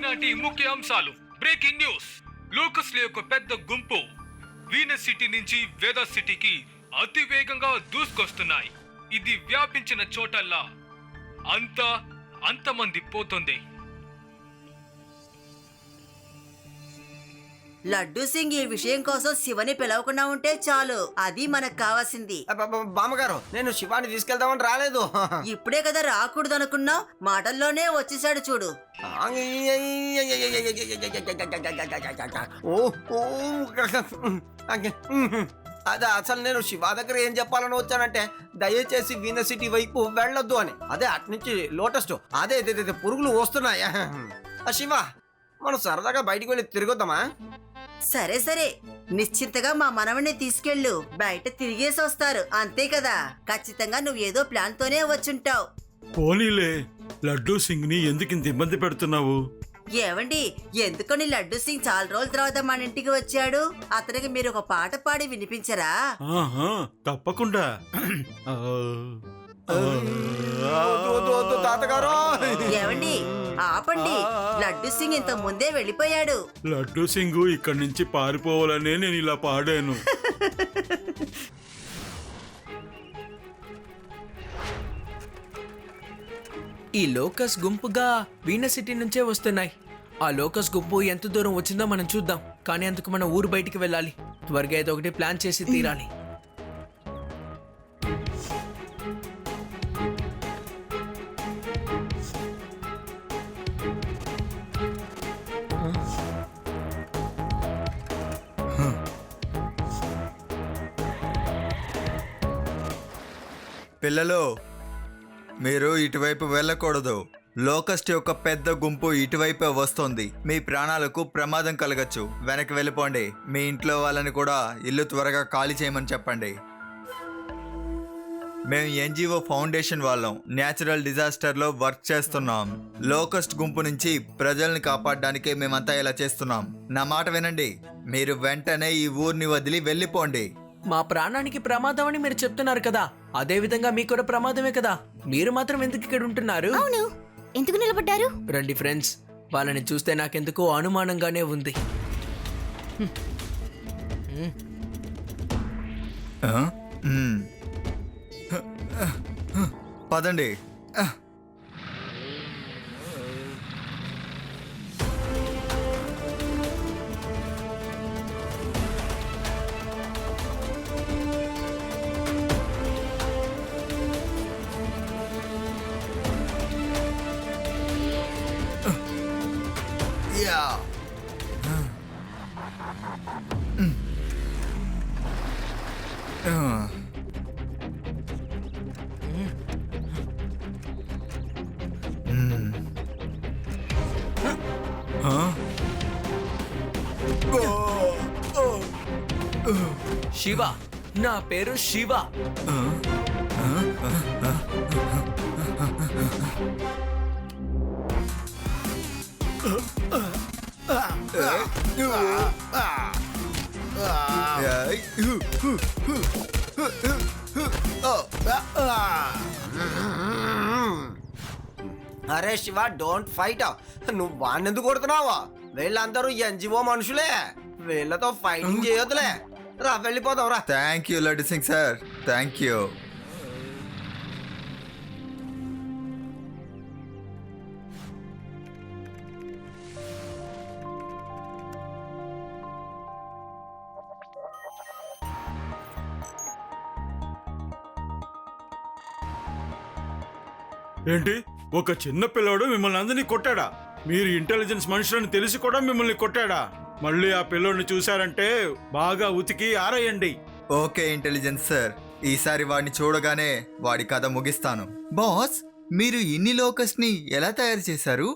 ఈనాటి ముఖ్య అంశాలు. Breaking news. లోకస్ల యొక్క పెద్ద గుంపు వీనస్ సిటీ నుంచి వేదా సిటీకి అతి వేగంగా దూసుకొస్తున్నాయి. ఇది వ్యాపించిన చోటల్లా అంతమంది పోతుంది. లడ్డూ సింగ్ ఈ విషయం కోసం శివని పిలవకుండా ఉంటే చాలు. అది మనకు కావాల్సింది. బామ్మగారు, నేను శివాని తీసుకెళ్దామని రాలేదు. ఇప్పుడే కదా రాకూడదు అనుకున్నావు, మాటల్లోనే వచ్చేసాడు చూడు. అదే అసలు నేను శివ దగ్గర ఏం చెప్పాలని వచ్చానంటే, దయచేసి వీనస్ సిటీ వైపు వెళ్ళొద్దు అని. అదే అట్నుంచి లోటస్ అదే పురుగులు వస్తున్నాయి. శివ, మనం సరదాగా బయటికి వెళ్ళి తిరగొద్దామా? సరే సరే, నిశ్చింతగా మా మనవని తీసుకెళ్ళు. బయట తిరిగేసి వస్తారు, అంతే కదా. ఖచ్చితంగా నువ్వు ఏదో ప్లాన్ తోనే వచ్చుంటావు. పోనీలే, లడ్డూ సింగ్ ని ఎందుకు ఇంత ఇబ్బంది పెడుతున్నావు? ఏవండి, ఎందుకని లడ్డూ సింగ్ చాలా రోజుల తర్వాత మన ఇంటికి వచ్చాడు. అతనికి మీరు ఒక పాట పాడి వినిపించరా? ఆహా, తప్పకుండా. తాతగారు, ఏవండి ఆపండి, లడ్డూ సింగ్ ఇంత ముందే వెళ్ళిపోయాడు. లడ్డూ సింగ్ ఇక్కడి నుంచి పారిపోవాలనే నేను ఇలా పాడాను. ఈ లోకస్ గుంపుగా వీనస్ సిటీ నుంచే వస్తున్నాయి. ఆ లోకస్ గుంపు ఎంత దూరం వచ్చిందో మనం చూద్దాం. కానీ అందుకు మనం ఊరు బయటికి వెళ్ళాలి. త్వరగా ఏదో ఒకటి ప్లాన్ చేసి తీరాలి. పిల్లలు, మీరు ఇటువైపు వెళ్ళకూడదు. లోకస్ట్ యొక్క పెద్ద గుంపు ఇటువైపే వస్తుంది. మీ ప్రాణాలకు ప్రమాదం కలగచ్చు. వెనక్కి వెళ్ళిపోండి. మీ ఇంట్లో వాళ్ళని కూడా ఇల్లు త్వరగా ఖాళీ చేయమని చెప్పండి. మేము ఎన్జిఓ ఫౌండేషన్ వాళ్ళం. న్యాచురల్ డిజాస్టర్లో వర్క్ చేస్తున్నాం. లోకస్ట్ గుంపు నుంచి ప్రజల్ని కాపాడడానికే మేమంతా ఇలా చేస్తున్నాం. నా మాట వినండి. మీరు వెంటనే ఈ ఊరిని వదిలి వెళ్ళిపోండి. మా ప్రాణానికి ప్రమాదం అని మీరు చెప్తున్నారు కదా, అదే విధంగా మీకు కూడా ప్రమాదమే కదా. మీరు మాత్రం ఎందుకు ఇక్కడ ఉంటున్నారు? అవును, ఎందుకు నిలబడ్డారు? రండి ఫ్రెండ్స్, వాళ్ళని చూస్తే నాకెందుకో అనుమానంగానే ఉంది. పదండి. శివ, నా పేరు శివ. అరే శివ, డోంట్ ఫైట్. నువ్వు వాడినెందుకు కొడుతున్నావా? వీళ్ళందరూ ఎన్జిఓ మనుషులే. వీళ్ళతో ఫైటింగ్ చేయొద్దులే. రా, వెళ్ళిపోదాం రా. Thank you laddu Singh sir, thank you. ఏంటి, ఒక చిన్న పిల్లోడు మిమ్మల్ని అందరినీ కొట్టాడా? మీరు ఇంటెలిజెన్స్ మనుషులని తెలిసి కూడా మిమ్మల్ని కొట్టాడా? మళ్ళీ ఆ పిల్లోడిని చూశారంటే బాగా ఉతికి ఆరేయండి. ఓకే ఇంటెలిజెన్స్ సార్, ఈసారి వాడిని చూడగానే వాడి కథ ముగిస్తాను. బాస్, మీరు ఇన్ని లోకస్ ని ఎలా తయారు చేశారు?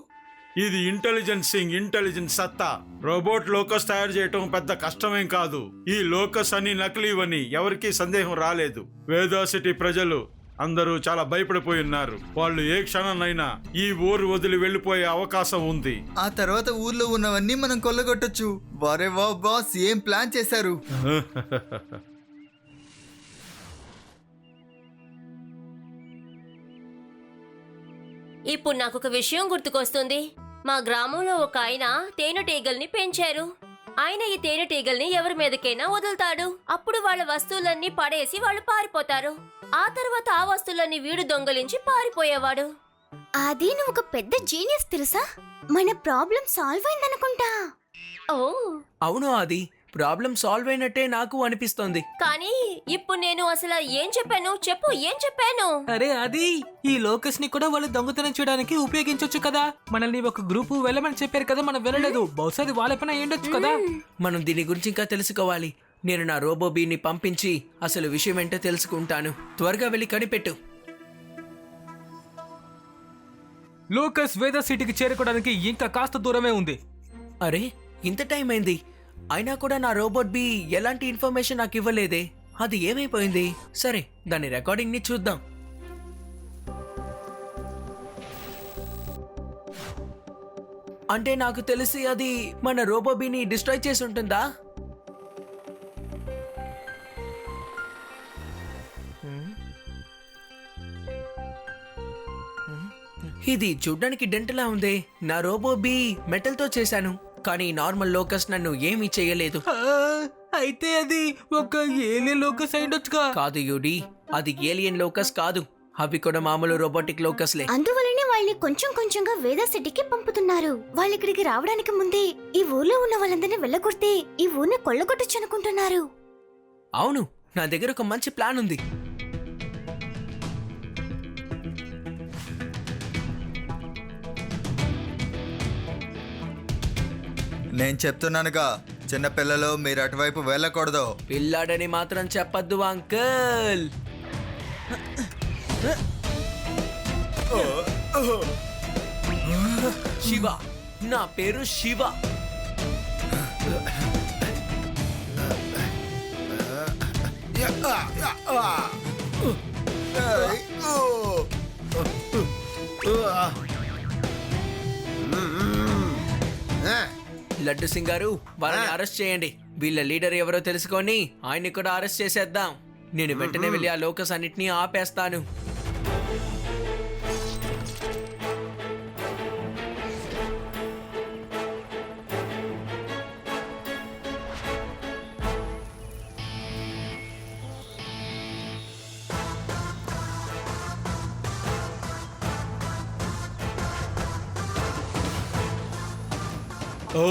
ఇది ఇంటెలిజెన్స్ సత్తా. రోబోట్ లోకస్ తయారు చేయటం పెద్ద కష్టమేం కాదు. ఈ లోకస్ అని నకిలీవని ఎవరికీ సందేహం రాలేదు. వేదా సిటీ ప్రజలు అందరూ చాలా భయపడిపోయి ఉన్నారు. వాళ్ళు ఏ క్షణాన్నైనా ఈ ఊరు వదిలి వెళ్ళిపోయే అవకాశం ఉంది. ఆ తర్వాత ఊర్లో ఉన్నవన్నీ మనం కొల్లగొట్టొచ్చు. వరే వా బాస్, ఏం ప్లాన్ చేశారు? ఇప్పుడు నాకు ఒక విషయం గుర్తుకొస్తుంది. మా గ్రామంలో ఒక ఆయన తేనెటీగల్ని పెంచారు. ఆయన ఈ తేనెటీగల్ని ఎవరి మీదకైనా వదులుతాడు. అప్పుడు వాళ్ళ వస్తువులన్నీ పడేసి వాళ్ళు పారిపోతారు. ఆ తర్వాత ఆ వస్తువులన్నీ వీడు దొంగలించి పారిపోయేవాడు. అది నువ్వు ఒక పెద్ద జీనియస్ తెలుసా? మన ప్రాబ్లం సాల్వ్ అయిందనుకుంటా. ఓ, అవును, అది ప్రాబ్లం సాల్వ్ అయినట్టే నాకు అనిపిస్తోంది. కానీ ఇప్పుడు నేను అసలు ఏం చెప్పాను? చెప్పు, ఏం చెప్పాను? అరే అది ఈ లోకస్ ని కూడా వాళ్ళు దొంగతనం చేయడానికి ఉపయోగించొచ్చు కదా. మనల్ని ఒక గ్రూపు వెళ్ళమని చెప్పారు కదా, మనం వెళ్ళలేదు. బహుశా అది వాళ్ళ పైన అయ్యుండొచ్చు కదా. మనం దీని గురించి ఇంకా తెలుసుకోవాలి. నేను నా రోబోబీని పంపించి అసలు విషయం ఏంటో తెలుసుకుంటాను. త్వరగా వెళ్ళి కనిపెట్టు. లోకస్ వేద సిటీకి చేరుకోవడానికి ఇంకా కాస్త దూరమే ఉంది. అరే, ఇంత టైం అయింది, అయినా కూడా నా రోబోట్ బీ ఎలాంటి ఇన్ఫర్మేషన్ నాకు ఇవ్వలేదే. అది ఏమైపోయింది? సరే, దాని రికార్డింగ్ ని చూద్దాం. అంటే నాకు తెలిసి అది మన రోబోబీని డిస్ట్రాయ్ చేసి ఉంటుందా? ఇది చూడ్డానికి డెంటలా ఉంది. నా రోబోబీ మెటల్ తో చేశాను, కానీ నార్మల్ లోకస్ నన్ను ఏమీ చేయలేదు. అయితే అది ఒక ఏలియన్ లోకస్ అయ్యుండొచ్చుగా. కాదు యూడి, అది ఏలియన్ లోకస్ కాదు. అవి కూడా మామూలు రోబోటిక్ లోకస్లే. అందువల్లనే వాళ్ళని కొంచెం కొంచెంగా వేద సిటీకి పంపుతున్నారు. వాళ్ళు ఇక్కడికి రావడానికి ముందే ఈ ఊర్లో ఉన్న వాళ్ళందరినీ వెళ్ళగొడితే ఈ ఊరిని కొల్లగొట్టొచ్చు అనుకుంటున్నారు. అవును, నా దగ్గర ఒక మంచి ప్లాన్ ఉంది. నేను చెప్తున్నానుగా, చిన్నపిల్లలు మీరు అటువైపు వెళ్ళకూడదు. పిల్లాడని మాత్రం చెప్పద్దు అంకుల్. శివ, నా పేరు శివ. లడ్డు సింగ్ గారు, వాళ్ళని అరెస్ట్ చేయండి. వీళ్ళ లీడర్ ఎవరో తెలుసుకొని ఆయన్ని కూడా అరెస్ట్ చేసేద్దాం. నేను వెంటనే వెళ్ళి ఆ లోకస్ అన్నిటినీ ఆపేస్తాను. ఓ,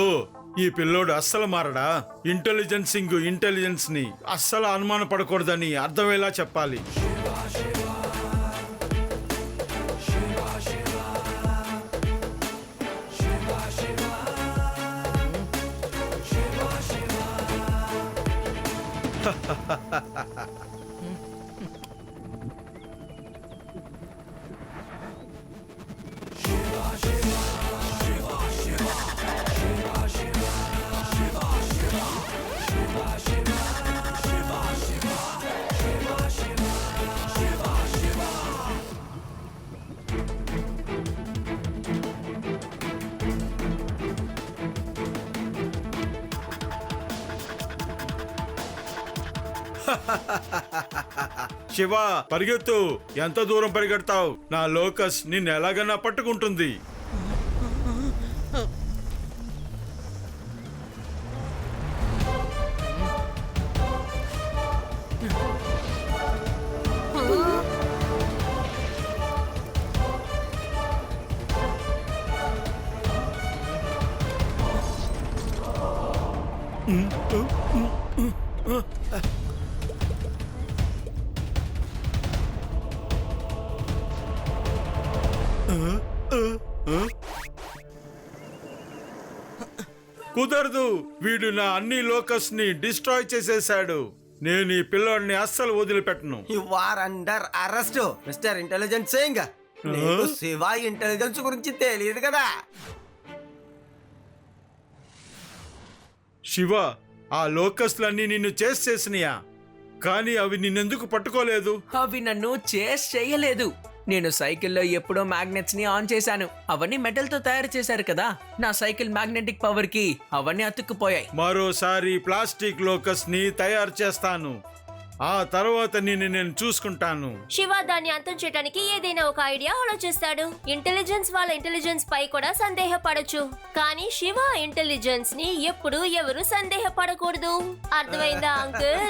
ఈ పిల్లోడు అస్సలు మారడా? ఇంటెలిజెన్స్ ని అస్సలు అనుమాన పడకూడదని అర్థమయ్యేలా చెప్పాలి. శివ, పరిగెత్తు. ఎంత దూరం పరిగెడతావు? నా లోకస్ నిన్ను ఎలాగైనా పట్టుకుంటుంది. కుదరదు, వీడు నా అన్ని లోకస్ ని డిస్ట్రాయ్ చేసేశాడు. నేను ఈ పిల్లోడిని అస్సలు వదిలిపెట్టను. You are under arrest mister intelligence Singh. నీకు శివ ఇంటెలిజెన్స్ గురించి తెలియదు కదా. శివ, ఆ లోకస్లన్నీ నిన్ను చేసినాయా? కానీ అవి నిన్నెందుకు పట్టుకోలేదు? అవి నన్ను చేస్ చేయలేదు. నేను సైకిల్లో ఎప్పుడో మ్యాగ్నెట్స్ ని ఆన్ చేశాను. అవన్నీ మెటల్ తో తయారు చేశారు కదా. నా సైకిల్ మ్యాగ్నెటిక్ పవర్ కి అవన్నీ అతుక్కుపోయాయి. మరోసారి ప్లాస్టిక్ లోకస్ ని తయారు చేస్తాను. ఆ తర్వాత నేను చూసుకుంటాను. శివ దాన్ని అంతం చేయడానికి ఏదైనా ఒక ఐడియా ఆలోచిస్తాడు. ఇంటెలిజెన్స్ వాళ్ళ ఇంటెలిజెన్స్ పై కూడా సందేహపడొచ్చు, కానీ శివ ఇంటెలిజెన్స్ ని ఎప్పుడు ఎవరు సందేహపడకూడదు. అర్థమైందా అంకుల్?